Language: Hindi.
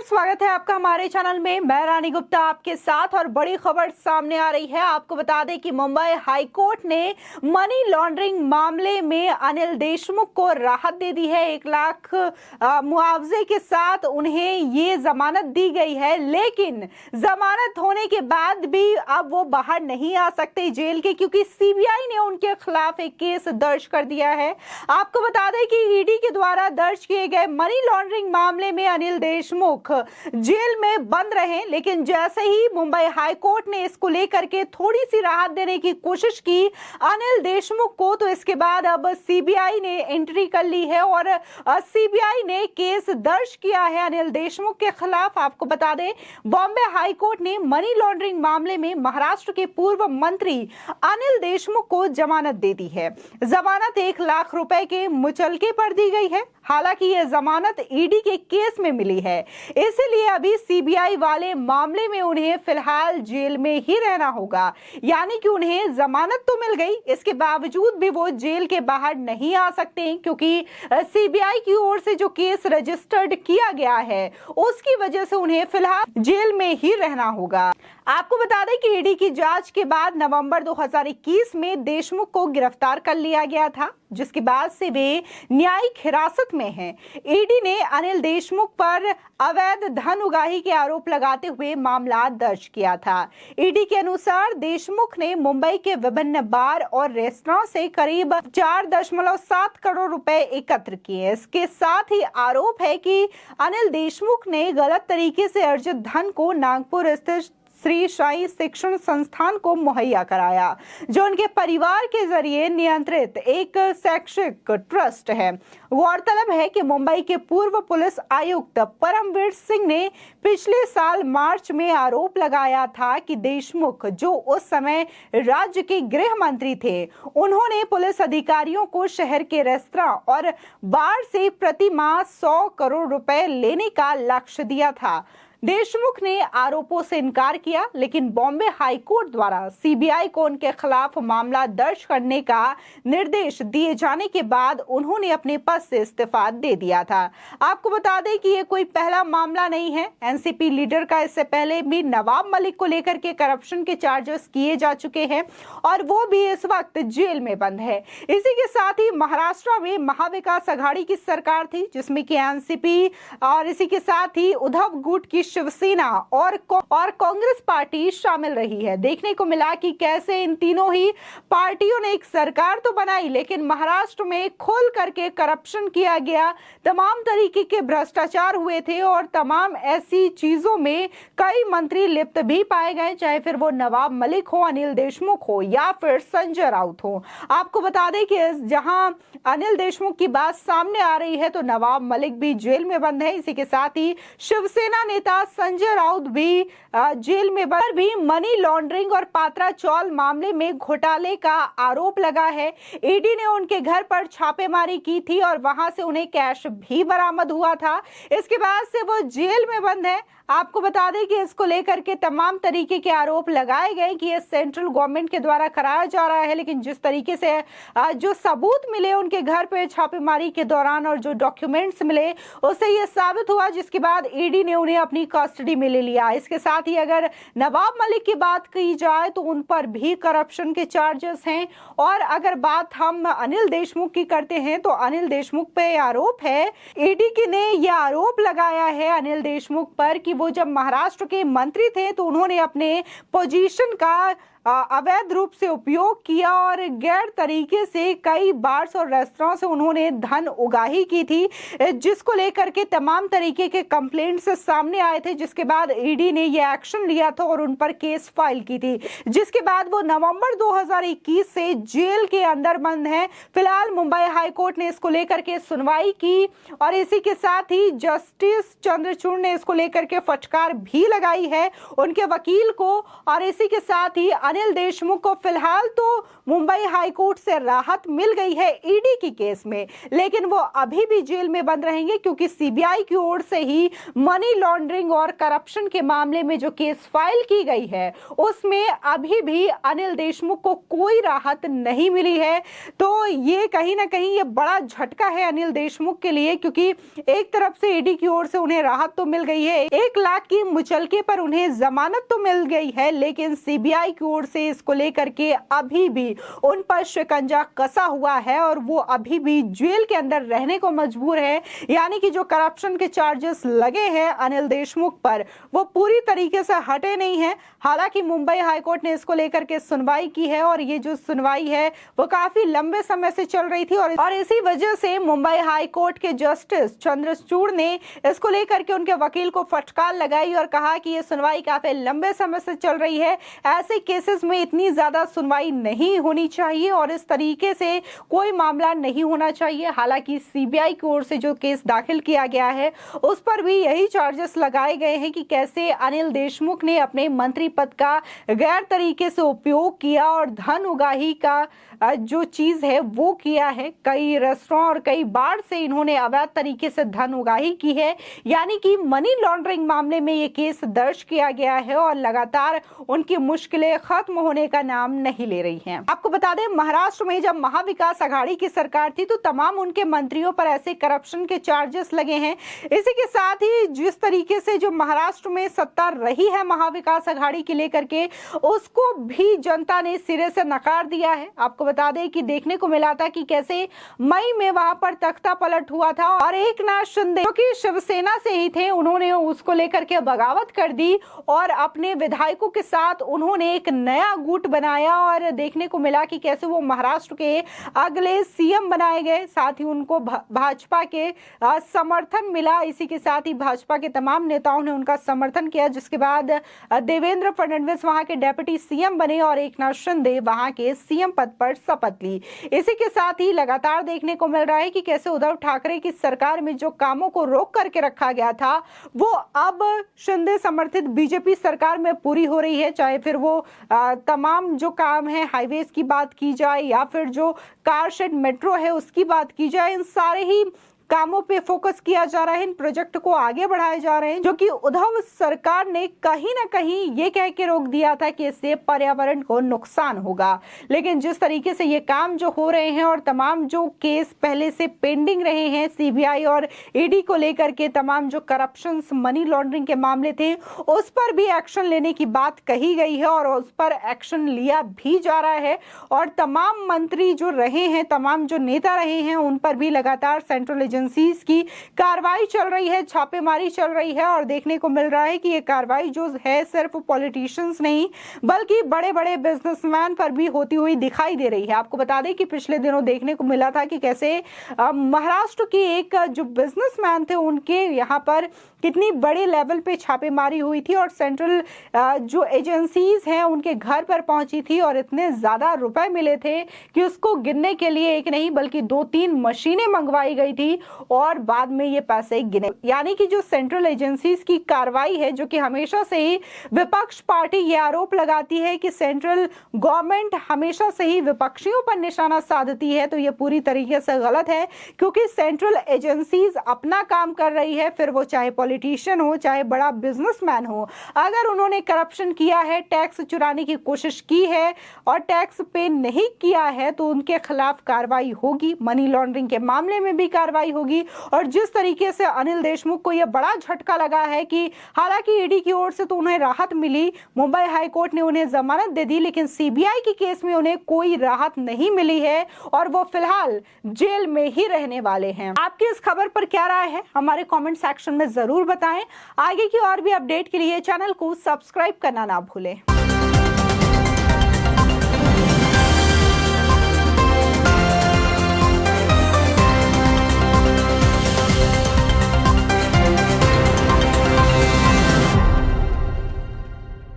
स्वागत है आपका हमारे चैनल में। मैं रानी गुप्ता आपके साथ और बड़ी खबर सामने आ रही है। आपको बता दें कि मुंबई हाई कोर्ट ने मनी लॉन्ड्रिंग मामले में अनिल देशमुख को राहत दे दी है। 1 लाख मुआवजे के साथ उन्हें ये जमानत दी गई है, लेकिन जमानत होने के बाद भी अब वो बाहर नहीं आ सकते जेल के, क्योंकि सीबीआई ने उनके खिलाफ एक केस दर्ज कर दिया है। आपको बता दें कि ईडी के द्वारा दर्ज किए गए मनी लॉन्ड्रिंग मामले में अनिल देशमुख जेल में बंद रहे, लेकिन जैसे ही मुंबई हाई कोर्ट ने इसको लेकर के थोड़ी सी राहत देने की कोशिश की अनिल देशमुख को, तो इसके बाद अब सीबीआई ने एंट्री कर ली है और सीबीआई ने केस दर्ज किया है अनिल देशमुख के खिलाफ। आपको बता दें बॉम्बे हाई कोर्ट ने मनी लॉन्ड्रिंग मामले में महाराष्ट्र के पूर्व मंत्री अनिल देशमुख को जमानत दे दी है। जमानत 1 लाख रुपए के मुचलके पर दी गई है। हालांकि यह जमानत ईडी के केस में मिली है, इसलिए अभी सीबीआई वाले मामले में उन्हें फिलहाल जेल में ही रहना होगा। यानी कि उन्हें जमानत तो मिल गई, इसके बावजूद भी वो जेल के बाहर नहीं आ सकते, क्योंकि सीबीआई की ओर से जो केस रजिस्टर्ड किया गया है उसकी वजह से उन्हें फिलहाल जेल में ही रहना होगा। आपको बता दें कि ईडी की जांच के बाद नवंबर 2021 में देशमुख को गिरफ्तार कर लिया गया था, जिसके बाद से वे न्यायिक हिरासत में हैं। ईडी ने अनिल देशमुख पर अवैध धन उगाही के आरोप लगाते हुए मामला दर्ज किया था। ईडी के अनुसार देशमुख ने मुंबई के विभिन्न बार और रेस्तरां से करीब 4.7 करोड़ रुपए एकत्र किए। इसके साथ ही आरोप है कि अनिल देशमुख ने गलत तरीके से अर्जित धन को नागपुर स्थित श्री साई शिक्षण संस्थान को मुहैया कराया, जो उनके परिवार के जरिए नियंत्रित एक शैक्षिक ट्रस्ट है। गौरतलब है कि मुंबई के पूर्व पुलिस आयुक्त परमवीर सिंह ने पिछले साल मार्च में आरोप लगाया था कि देशमुख, जो उस समय राज्य के गृह मंत्री थे, उन्होंने पुलिस अधिकारियों को शहर के रेस्तरां और बार से प्रति माह 100 करोड़ रुपए लेने का लक्ष्य दिया था। देशमुख ने आरोपों से इनकार किया, लेकिन बॉम्बे हाई कोर्ट द्वारा सीबीआई को उनके खिलाफ मामला दर्ज करने का निर्देश दिए जाने के बाद उन्होंने अपने पद से इस्तीफा दे दिया था। आपको बता दें कि ये कोई पहला मामला नहीं है। एनसीपी लीडर का इससे पहले भी नवाब मलिक को लेकर के करप्शन के चार्जेस किए जा चुके हैं और वो भी इस वक्त जेल में बंद है। इसी के साथ ही महाराष्ट्र में महाविकास आघाड़ी की सरकार थी, जिसमें कि एनसीपी और इसी के साथ ही उद्धव गुट की शिवसेना और कांग्रेस पार्टी शामिल रही है। देखने को मिला कि कैसे इन तीनों ही पार्टियों ने एक सरकार तो बनाई, लेकिन महाराष्ट्र में खोल करके करप्शन किया गया, तमाम तरीके के भ्रष्टाचार हुए थे और तमाम ऐसी चीजों में कई मंत्री लिप्त भी पाए गए, चाहे फिर वो नवाब मलिक हो, अनिल देशमुख हो या फिर संजय राउत हो। आपको बता दें कि जहां अनिल देशमुख की बात सामने आ रही है तो नवाब मलिक भी जेल में बंद है। इसी के साथ ही शिवसेना नेता संजय राउत भी जेल में बंद। भी मनी लॉन्ड्रिंग और पात्रा चौल मामले में घोटाले का आरोप लगा है। ईडी ने उनके घर पर छापेमारी की थी और वहां से उन्हें कैश भी बरामद हुआ था। इसके बाद से वो जेल में बंद है। आपको बता दें कि इसको लेकर के तमाम तरीके के आरोप लगाए गए कि ये सेंट्रल गवर्नमेंट के द्वारा कराया जा रहा है, लेकिन जिस तरीके से जो सबूत मिले उनके घर पे छापेमारी के दौरान और जो डॉक्यूमेंट्स मिले उससे ये साबित हुआ, जिसके बाद ईडी ने उन्हें अपनी कस्टडी में ले लिया। इसके साथ ही अगर नवाब मलिक की बात की जाए तो उन पर भी करप्शन के चार्जेस हैं, और अगर बात हम अनिल देशमुख की करते हैं तो अनिल देशमुख पे आरोप है, ईडी ने यह आरोप लगाया है अनिल देशमुख पर कि वो जब महाराष्ट्र के मंत्री थे तो उन्होंने अपने पोजीशन का अवैध रूप से उपयोग किया और गैर तरीके से कई बार्स और रेस्तरां से उन्होंने धन उगाही की थी, जिसको लेकर के तमाम तरीके के कंप्लेंट्स सामने आए थे, जिसके बाद ईडी ने ये एक्शन लिया था और उन पर केस फाइल की थी, जिसके बाद वो नवंबर 2021 से जेल के अंदर बंद हैं। फिलहाल मुंबई हाई कोर्ट ने इसको लेकर के सुनवाई की और इसी के साथ ही जस्टिस चंद्रचूड़ ने इसको लेकर के फटकार भी लगाई है उनके वकील को, और इसी के साथ ही अनिल देशमुख को फिलहाल तो मुंबई हाई कोर्ट से राहत मिल गई है ईडी की केस में, लेकिन वो अभी भी जेल में बंद रहेंगे क्योंकि सीबीआई की ओर से ही मनी लॉन्ड्रिंग और करप्शन के मामले में जो केस फाइल की गई है उसमें अभी भी अनिल देशमुख को कोई राहत नहीं मिली है। तो ये कहीं ना कहीं ये बड़ा झटका है अनिल देशमुख के लिए, क्योंकि एक तरफ से ईडी की ओर से उन्हें राहत तो मिल गई है, 1 लाख की मुचलके पर उन्हें जमानत तो मिल गई है, लेकिन सीबीआई की ओर से इसको लेकर के अभी भी उन पर शिकंजा कसा हुआ है और वो अभी भी जेल के अंदर रहने को मजबूर है। यानी कि जो करप्शन के चार्जेस लगे हैं अनिल देशमुख पर वो पूरी तरीके से हटे नहीं है। हालांकि मुंबई हाईकोर्ट ने इसको लेकर के सुनवाई की है और ये जो सुनवाई है वो काफी लंबे समय से चल रही थी और इसी वजह से मुंबई हाईकोर्ट के जस्टिस चंद्रचूड़ ने इसको लेकर के उनके वकील को फटकार लगाई और कहा कि ये सुनवाई काफी लंबे समय से चल रही है, ऐसे केसेस में इतनी ज्यादा सुनवाई नहीं होनी चाहिए और इस तरीके से कोई मामला नहीं होना चाहिए। हालांकि सीबीआई की ओर से जो केस दाखिल किया गया है उस पर भी यही चार्जेस लगाए गए हैं कि कैसे अनिल देशमुख ने अपने मंत्री पद का गैर तरीके से उपयोग किया और धन उगाही का जो चीज है वो किया है। कई रेस्टोरेंट और कई बार से इन्होंने अवैध तरीके से धन उगाही की है, यानी कि मनी लॉन्ड्रिंग मामले में ये केस दर्ज किया गया है और लगातार उनकी मुश्किलें खत्म होने का नाम नहीं ले रही हैं। आपको बता दें, महाराष्ट्र में जब महाविकास आघाड़ी की सरकार थी तो तमाम उनके मंत्रियों पर ऐसे करप्शन के चार्जेस लगे हैं। इसी के साथ ही जिस तरीके से जो महाराष्ट्र में सत्ता रही है महाविकास आघाड़ी के लेकर के उसको भी जनता ने सिरे से नकार दिया है। आपको बता दें कि देखने को मिला था कि कैसे मई में वहां पर तख्ता पलट हुआ था और एकनाथ शिंदे जो कि शिवसेना से ही थे उन्होंने उसको लेकर के बगावत कर दी और अपने विधायकों के साथ उन्होंने एक नया गुट बनाया और देखने को मिला कि कैसे वो महाराष्ट्र के अगले सीएम बनाए गए। साथ ही उनको भाजपा के समर्थन मिला, इसी के साथ ही भाजपा के तमाम नेताओं ने उनका समर्थन किया, जिसके बाद देवेंद्र फडणवीस वहां के डेप्यूटी सीएम बने और एकनाथ शिंदे वहां के सीएम पद पर शपथ ली। इसी के साथ ही लगातार देखने को मिल रहा है कि कैसे उद्धव ठाकरे की सरकार में जो कामों को रोक करके रखा गया था वो अब शिंदे समर्थित बीजेपी सरकार में पूरी हो रही है। चाहे फिर वो तमाम जो काम है हाईवेज की बात की जाए या फिर जो कार शेड मेट्रो है उसकी बात की जाए, इन सारे ही कामों पे फोकस किया जा रहा है, इन प्रोजेक्ट को आगे बढ़ाए जा रहे हैं, जो कि उद्धव सरकार ने कहीं ना कहीं ये कह के रोक दिया था कि इससे पर्यावरण को नुकसान होगा। लेकिन जिस तरीके से ये काम जो हो रहे हैं और तमाम जो केस पहले से पेंडिंग रहे हैं सीबीआई और ईडी को लेकर के, तमाम जो करप्शन मनी लॉन्ड्रिंग के मामले थे उस पर भी एक्शन लेने की बात कही गई है और उस पर एक्शन लिया भी जा रहा है और तमाम मंत्री जो रहे हैं, तमाम जो नेता रहे हैं उन पर भी लगातार सेंट्रल एजेंसीज की कार्रवाई चल रही है, छापेमारी चल रही है और देखने को मिल रहा है कि ये कार्रवाई जो है सिर्फ पॉलिटिशियंस नहीं बल्कि बड़े बड़े बिजनेसमैन पर भी होती हुई दिखाई दे रही है। आपको बता दें कि पिछले दिनों देखने को मिला था कि कैसे महाराष्ट्र की एक जो बिजनेसमैन थे उनके यहाँ पर कितनी बड़े लेवल पे छापेमारी हुई थी और सेंट्रल जो एजेंसीज हैं उनके घर पर पहुंची थी और इतने ज्यादा रुपए मिले थे कि उसको गिनने के लिए एक नहीं बल्कि 2-3 मशीनें मंगवाई गई थी और बाद में ये पैसे गिने। यानी कि जो सेंट्रल एजेंसीज की कार्रवाई है, जो कि हमेशा से ही विपक्ष पार्टी ये आरोप लगाती है कि सेंट्रल गवर्नमेंट हमेशा से ही विपक्षियों पर निशाना साधती है, तो ये पूरी तरीके से गलत है क्योंकि सेंट्रल एजेंसीज अपना काम कर रही है, फिर वो चाहे पॉलिटिशियन हो चाहे बड़ा बिजनेसमैन हो। अगर उन्होंने करप्शन किया है, टैक्स चुराने की कोशिश की है और टैक्स पे नहीं किया है तो उनके खिलाफ कार्रवाई होगी, मनी लॉन्ड्रिंग के मामले में भी कार्रवाई होगी। और जिस तरीके से अनिल देशमुख को यह बड़ा झटका लगा है कि हालांकि ईडी की ओर से तो उन्हें राहत मिली, मुंबई हाईकोर्ट ने उन्हें जमानत दे दी, लेकिन सीबीआई के केस में उन्हें कोई राहत नहीं मिली है और वो फिलहाल जेल में ही रहने वाले हैं। आपकी इस खबर पर क्या राय है हमारे कमेंट सेक्शन में जरूर बताएं। आगे की और भी अपडेट के लिए चैनल को सब्सक्राइब करना ना भूलें।